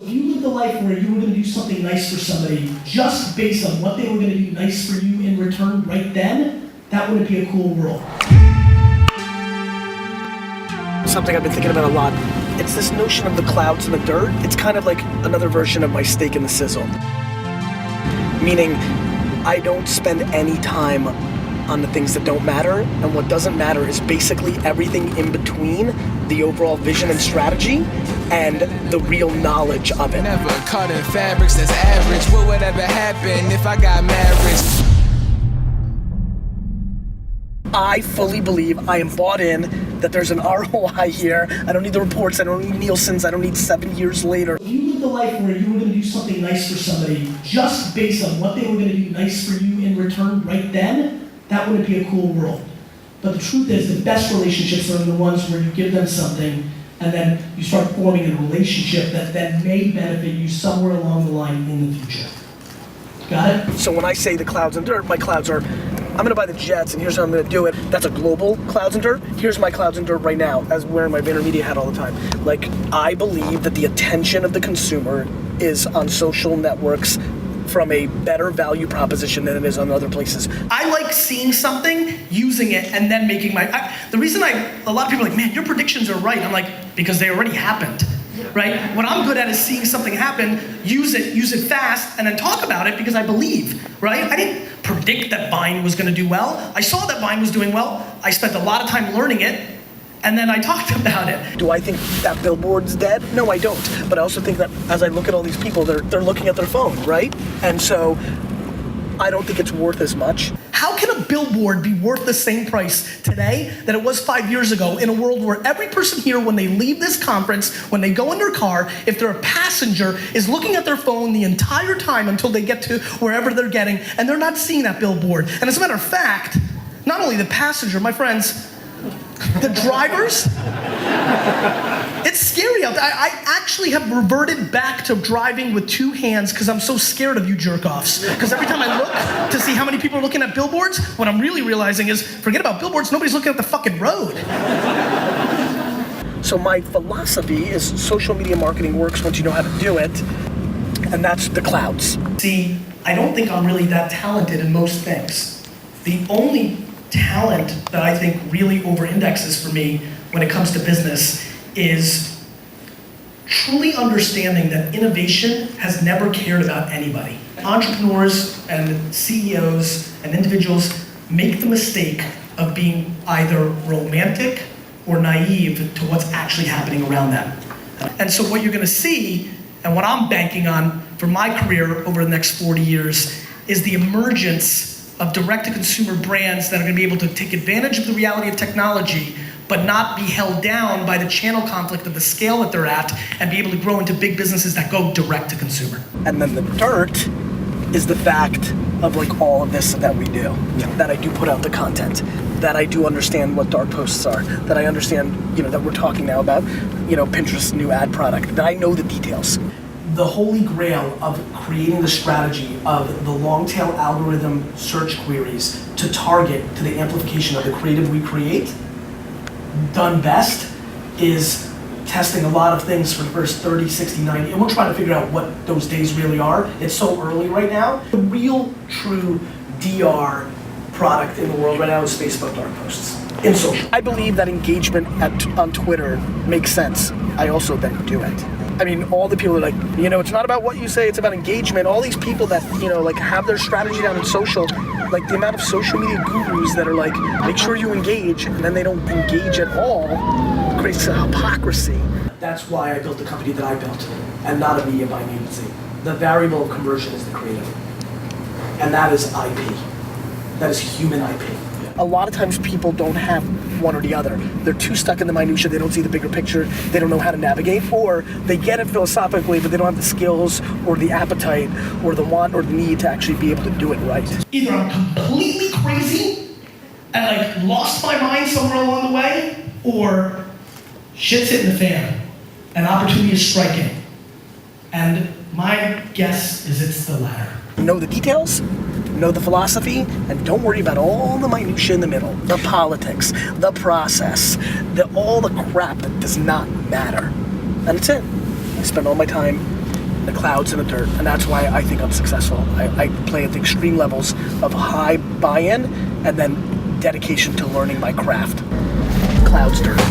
If you lived a life where you were going to do something nice for somebody just based on what they were going to do nice for you in return right then, that wouldn't be a cool world. Something I've been thinking about a lot. It's this notion of the clouds and the dirt. It's kind of like another version of my steak and the sizzle. Meaning, I don't spend any time on the things that don't matter, and what doesn't matter is basically everything in between the overall vision and strategy and the real knowledge of it. Never caught in fabrics that's average. What would ever happen if I got married? I fully believe, I am bought in, that there's an ROI here. I don't need the reports, I don't need Nielsen's, I don't need 7 years later. If you lived a life where you were going to do something nice for somebody just based on what they were going to do nice for you in return right then, that wouldn't be a cool world. But the truth is, the best relationships are the ones where you give them something and then you start forming a relationship that then may benefit you somewhere along the line in the future. Got it? So when I say the clouds and dirt, my clouds are, I'm gonna buy the jets and here's how I'm gonna do it. That's a global clouds and dirt. Here's my clouds and dirt right now, as wearing my VaynerMedia hat all the time. Like, I believe that the attention of the consumer is on social networks from a better value proposition than it is on other places. I like seeing something, using it, and then making the reason a lot of people are like, man, your predictions are right. I'm like, because they already happened, right? What I'm good at is seeing something happen, use it fast, and then talk about it because I believe, right? I didn't predict that Vine was gonna do well. I saw that Vine was doing well. I spent a lot of time learning it, and then I talked about it. Do I think that billboard's dead? No, I don't. But I also think that as I look at all these people, they're looking at their phone, right? And so I don't think it's worth as much. How can a billboard be worth the same price today that it was 5 years ago in a world where every person here, when they leave this conference, when they go in their car, if they're a passenger, is looking at their phone the entire time until they get to wherever they're getting, and they're not seeing that billboard. And as a matter of fact, not only the passenger, my friends, the drivers, it's scary out there. I actually have reverted back to driving with two hands because I'm so scared of you jerk-offs. Because every time I look to see how many people are looking at billboards, what I'm really realizing is, forget about billboards, nobody's looking at the fucking road. So my philosophy is social media marketing works once you know how to do it, and that's the clouds. See, I don't think I'm really that talented in most things. The only talent that I think really over-indexes for me when it comes to business is truly understanding that innovation has never cared about anybody. Entrepreneurs and CEOs and individuals make the mistake of being either romantic or naive to what's actually happening around them. And so what you're gonna see, and what I'm banking on for my career over the next 40 years, is the emergence of direct-to-consumer brands that are gonna be able to take advantage of the reality of technology, but not be held down by the channel conflict of the scale that they're at, and be able to grow into big businesses that go direct-to-consumer. And then the dirt is the fact of like all of this that we do, that I do put out the content, that I do understand what dark posts are, that I understand, that we're talking now about, Pinterest's new ad product, that I know the details. The holy grail of creating the strategy of the long tail algorithm search queries to target to the amplification of the creative we create, done best, is testing a lot of things for the first 30, 60, 90, and we're trying to figure out what those days really are. It's so early right now. The real, true DR product in the world right now is Facebook dark posts in social. I believe that engagement on Twitter makes sense. I also then do it. I mean, all the people are like, it's not about what you say, it's about engagement. All these people that, have their strategy down in social, like the amount of social media gurus that are like, make sure you engage, and then they don't engage at all, creates a hypocrisy. That's why I built the company that I built, and not a media buying agency. The variable of conversion is the creative, and that is IP. That is human IP. A lot of times people don't have one or the other. They're too stuck in the minutia, they don't see the bigger picture, they don't know how to navigate, or they get it philosophically, but they don't have the skills or the appetite or the want or the need to actually be able to do it right. Either I'm completely crazy and lost my mind somewhere along the way, or shit's hitting the fan and opportunity is striking. And my guess is it's the latter. Know the details, know the philosophy, and don't worry about all the minutia in the middle, the politics, the process, all the crap that does not matter. And that's it. I spend all my time the clouds and the dirt, and that's why I think I'm successful. I play at the extreme levels of high buy-in and then dedication to learning my craft. Clouds, dirt.